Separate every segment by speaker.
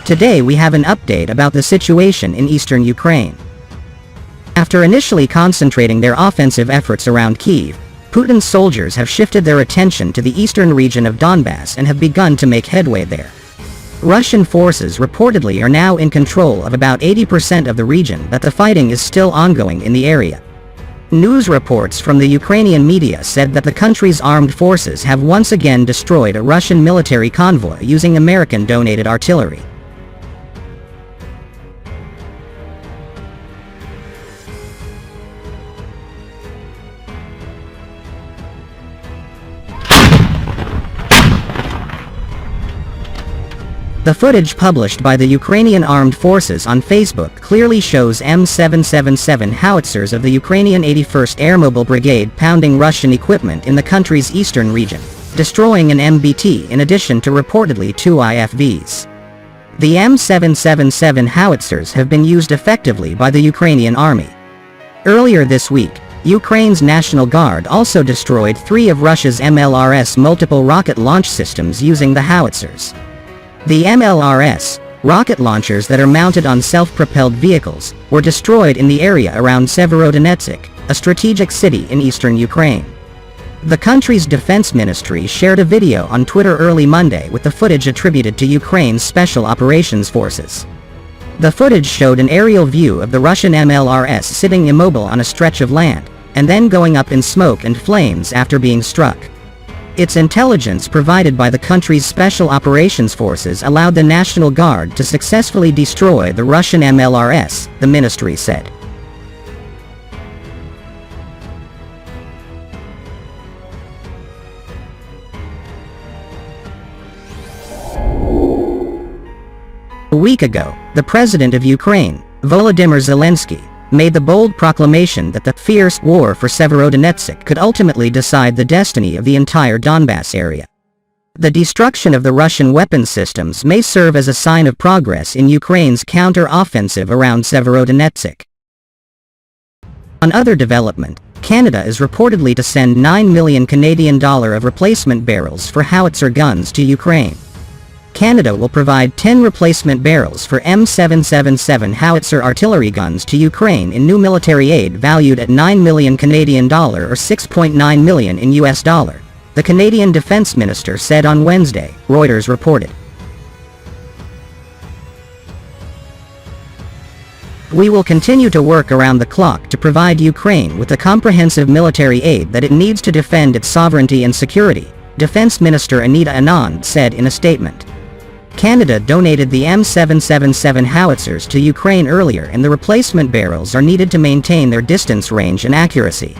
Speaker 1: Today we have an update about the situation in eastern Ukraine. After initially concentrating their offensive efforts around Kyiv, Putin's soldiers have shifted their attention to the eastern region of Donbass and have begun to make headway there. Russian forces reportedly are now in control of about 80% of the region, but the fighting is still ongoing in the area. News reports from the Ukrainian media said that the country's armed forces have once again destroyed a Russian military convoy using American-donated artillery. The footage published by the Ukrainian Armed Forces on Facebook clearly shows M777 howitzers of the Ukrainian 81st Airmobile Brigade pounding Russian equipment in the country's eastern region, destroying an MBT in addition to reportedly 2 IFVs. The M777 howitzers have been used effectively by the Ukrainian army. Earlier this week, Ukraine's National Guard also destroyed 3 of Russia's MLRS multiple rocket launch systems using the howitzers. The MLRS, rocket launchers that are mounted on self-propelled vehicles, were destroyed in the area around Severodonetsk, a strategic city in eastern Ukraine. The country's defense ministry shared a video on Twitter early Monday with the footage attributed to Ukraine's Special Operations Forces. The footage showed an aerial view of the Russian MLRS sitting immobile on a stretch of land, and then going up in smoke and flames after being struck. Its intelligence provided by the country's Special Operations Forces allowed the National Guard to successfully destroy the Russian MLRS, the ministry said. A week ago, the president of Ukraine, Volodymyr Zelensky, made the bold proclamation that the fierce war for Severodonetsk could ultimately decide the destiny of the entire Donbass area. The destruction of the Russian weapons systems may serve as a sign of progress in Ukraine's counter-offensive around Severodonetsk. On other development, Canada is reportedly to send $9 million Canadian of replacement barrels for howitzer guns to Ukraine. Canada will provide 10 replacement barrels for M777 howitzer artillery guns to Ukraine in new military aid valued at $9 million Canadian or $6.9 million in US dollar, the Canadian Defense Minister said on Wednesday, Reuters reported. We will continue to work around the clock to provide Ukraine with the comprehensive military aid that it needs to defend its sovereignty and security, Defense Minister Anita Anand said in a statement. Canada donated the M777 howitzers to Ukraine earlier, and the replacement barrels are needed to maintain their distance range and accuracy.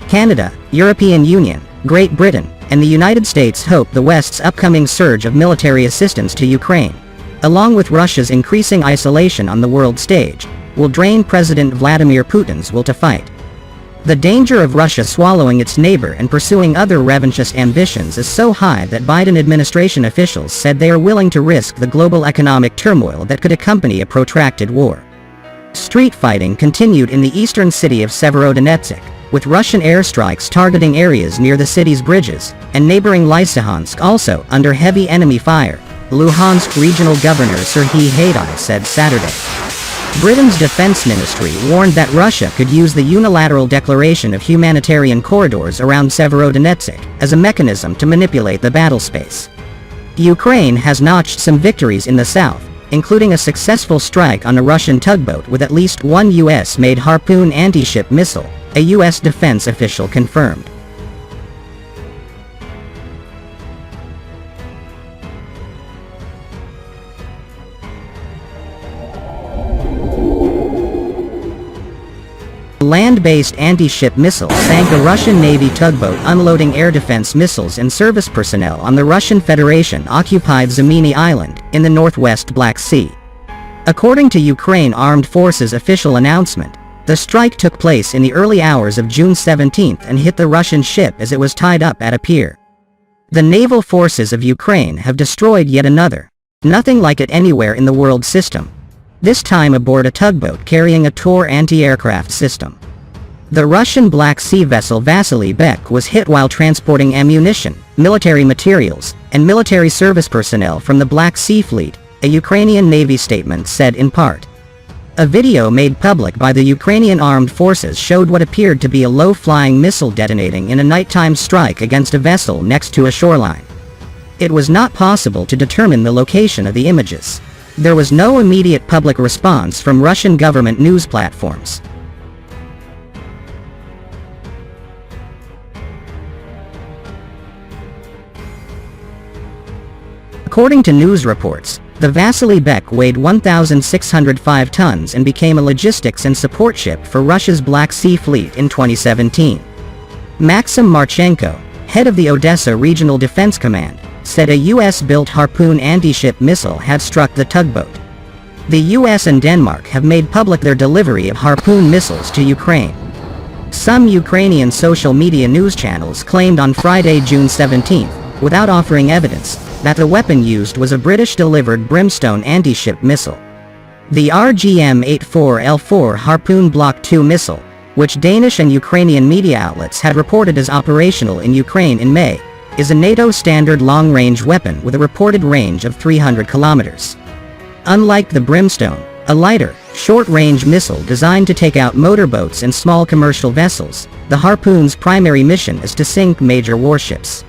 Speaker 1: Canada, European Union, Great Britain, and the United States hope the West's upcoming surge of military assistance to Ukraine, along with Russia's increasing isolation on the world stage, will drain President Vladimir Putin's will to fight. The danger of Russia swallowing its neighbor and pursuing other revanchist ambitions is so high that Biden administration officials said they are willing to risk the global economic turmoil that could accompany a protracted war. Street fighting continued in the eastern city of Severodonetsk, with Russian airstrikes targeting areas near the city's bridges, and neighboring Lysychansk also under heavy enemy fire, Luhansk Regional Governor Serhiy Haidai said Saturday. Britain's defense ministry warned that Russia could use the unilateral declaration of humanitarian corridors around Severodonetsk as a mechanism to manipulate the battle space. Ukraine has notched some victories in the south, including a successful strike on a Russian tugboat with at least one US-made Harpoon anti-ship missile, a US defense official confirmed. A land-based anti-ship missile sank a Russian Navy tugboat unloading air defense missiles and service personnel on the Russian Federation-occupied Zamini Island, in the northwest Black Sea. According to Ukraine Armed Forces official announcement, the strike took place in the early hours of June 17 and hit the Russian ship as it was tied up at a pier. The naval forces of Ukraine have destroyed yet another, nothing like it anywhere in the world system, this time aboard a tugboat carrying a Tor anti-aircraft system. The Russian Black Sea vessel Vasily Bek was hit while transporting ammunition, military materials, and military service personnel from the Black Sea Fleet, a Ukrainian Navy statement said in part. A video made public by the Ukrainian Armed Forces showed what appeared to be a low-flying missile detonating in a nighttime strike against a vessel next to a shoreline. It was not possible to determine the location of the images. There was no immediate public response from Russian government news platforms. According to news reports, the Vasily Bek weighed 1,605 tons and became a logistics and support ship for Russia's Black Sea Fleet in 2017. Maxim Marchenko, head of the Odessa Regional Defense Command, said a U.S.-built Harpoon anti-ship missile had struck the tugboat. The U.S. and Denmark have made public their delivery of Harpoon missiles to Ukraine. Some Ukrainian social media news channels claimed on Friday, June 17, without offering evidence, that the weapon used was a British-delivered Brimstone anti-ship missile. The RGM-84L4 Harpoon Block II missile, which Danish and Ukrainian media outlets had reported as operational in Ukraine in May, is a NATO standard long-range weapon with a reported range of 300 kilometers. Unlike the Brimstone, a lighter, short-range missile designed to take out motorboats and small commercial vessels, the Harpoon's primary mission is to sink major warships.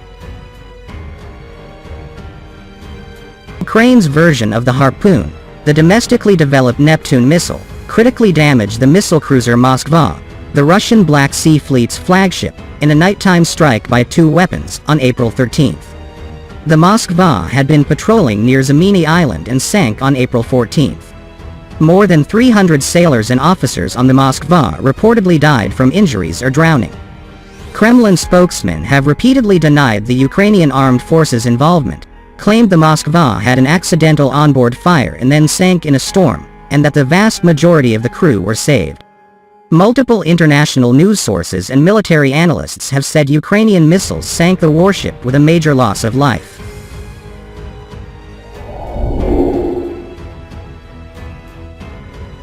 Speaker 1: Ukraine's version of the Harpoon, the domestically developed Neptune missile, critically damaged the missile cruiser Moskva, the Russian Black Sea Fleet's flagship, in a nighttime strike by two weapons on April 13. The Moskva had been patrolling near Zamini Island and sank on April 14. More than 300 sailors and officers on the Moskva reportedly died from injuries or drowning. Kremlin spokesmen have repeatedly denied the Ukrainian armed forces' involvement, claimed the Moskva had an accidental onboard fire and then sank in a storm, and that the vast majority of the crew were saved. Multiple international news sources and military analysts have said Ukrainian missiles sank the warship with a major loss of life.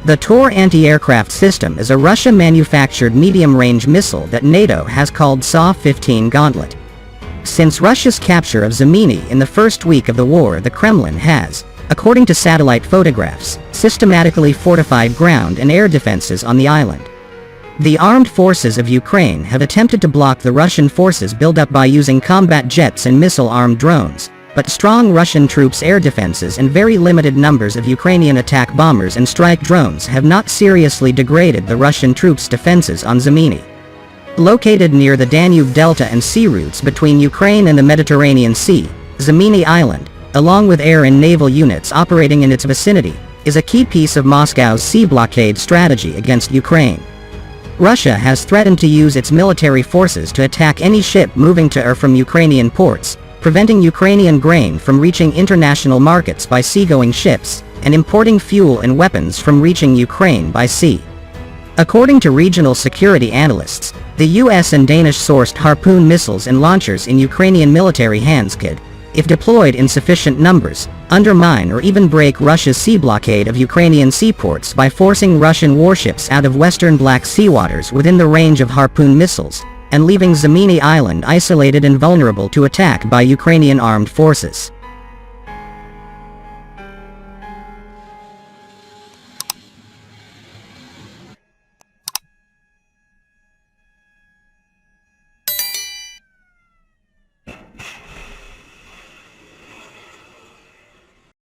Speaker 1: The Tor anti-aircraft system is a Russia-manufactured medium-range missile that NATO has called SA-15 Gauntlet. Since Russia's capture of Zamini in the first week of the war, the Kremlin has, according to satellite photographs, systematically fortified ground and air defenses on the island. The armed forces of Ukraine have attempted to block the Russian forces buildup by using combat jets and missile-armed drones, but strong Russian troops' air defenses and very limited numbers of Ukrainian attack bombers and strike drones have not seriously degraded the Russian troops' defenses on Zamini. Located near the Danube Delta and sea routes between Ukraine and the Mediterranean Sea, Zamini Island, along with air and naval units operating in its vicinity, is a key piece of Moscow's sea blockade strategy against Ukraine. Russia has threatened to use its military forces to attack any ship moving to or from Ukrainian ports, preventing Ukrainian grain from reaching international markets by seagoing ships, and importing fuel and weapons from reaching Ukraine by sea. According to regional security analysts, the US and Danish-sourced Harpoon missiles and launchers in Ukrainian military hands could, if deployed in sufficient numbers, undermine or even break Russia's sea blockade of Ukrainian seaports by forcing Russian warships out of western Black Sea waters within the range of Harpoon missiles, and leaving Zamini Island isolated and vulnerable to attack by Ukrainian armed forces.